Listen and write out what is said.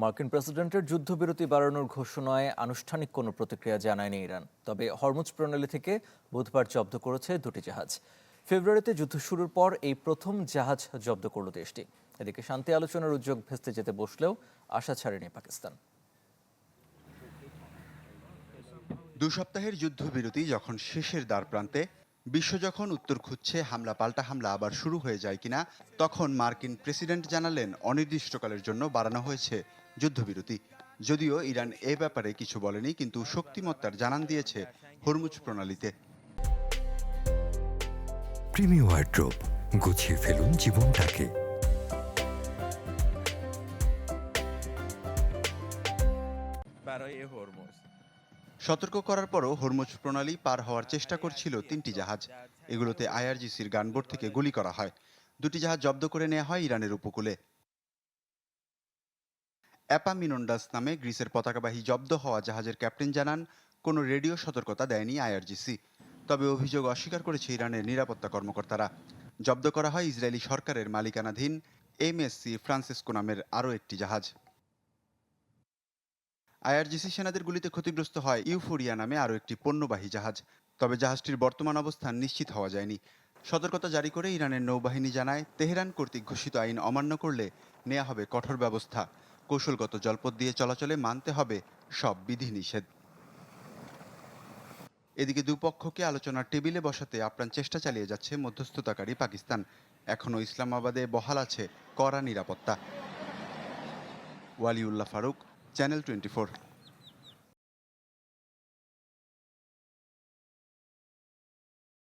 মার্কিন প্রেসিডেন্টের যুদ্ধবিরতি বাড়ানোর ঘোষণায় আনুষ্ঠানিক কোনো প্রতিক্রিয়া জানায়নি ইরান। তবে হরমুজ প্রণালী থেকে বুধবার জব্দ করেছে দুটি জাহাজ। ফেব্রুয়ারিতে যুদ্ধ শুরুর পর এই প্রথম জাহাজ জব্দ করল দেশটি। এদিকে শান্তি আলোচনার উদ্যোগ ভেস্তে যেতে বসলেও আশা ছাড়েনি পাকিস্তান। 2 সপ্তাহের যুদ্ধবিরতি যখন শেষের দ্বারপ্রান্তে, বিশ্ব যখন উত্তর খুঁজছে হামলা পাল্টা হামলা আবার শুরু হয়ে যায় কিনা, তখন মার্কিন প্রেসিডেন্ট জানালেন অনির্দিষ্টকালের জন্য বাড়ানো হয়েছে যুদ্ধবিরতি। যদিও ইরান এ ব্যাপারে কিছু বলেনি, কিন্তু শক্তিমত্তার জানান দিয়েছে হরমুজ প্রণালীতে। প্রিমিয়ার ওয়ারড্রোব, গুছিয়ে ফেলুন জীবনটাকে। সতর্ক করার পরও হরমুজ প্রণালী পার হওয়ার চেষ্টা করছিল 3টি জাহাজ। এগুলোতে আইআরজিসির গানবোট থেকে গুলি করা হয়। 2টি জাহাজ জব্দ করে নেওয়া হয় ইরানের উপকূলে। অ্যাপামিনন্ডাস নামে গ্রিসের পতাকাবাহী জব্দ হওয়া জাহাজের ক্যাপ্টেন জানান, কোনো রেডিও সতর্কতা দেয়নি আইআরজিসি। তবে অভিযোগ অস্বীকার করেছে ইরানের নিরাপত্তা কর্মকর্তারা। জব্দ করা হয় ইসরায়েলি সরকারের মালিকানাধীন এমএসসি ফ্রান্সিসকো নামের আরও একটি জাহাজ। আইআরজিসি সেনাদের গুলিতে ক্ষতিগ্রস্ত হয় ইউফোরিয়া নামে আরও একটি পণ্যবাহী জাহাজ। তবে জাহাজটির বর্তমান অবস্থান নিশ্চিত হওয়া যায়নি। সতর্কতা জারি করে ইরানের নৌবাহিনী জানায়, তেহরান কর্তৃক ঘোষিত আইন অমান্য করলে নেওয়া হবে কঠোর ব্যবস্থা। কৌশলগত জলপথ দিয়ে চলাচলে মানতে হবে সব বিধিনিষেধ। এদিকে দুপক্ষকে আলোচনার টেবিলে বসাতে আপ্রাণ চেষ্টা চালিয়ে যাচ্ছে মধ্যস্থতাকারী পাকিস্তান। এখনও ইসলামাবাদে বহাল আছে কড়া নিরাপত্তা। ওয়ালিউল্লাহ ফারুক, চ্যানেল 24।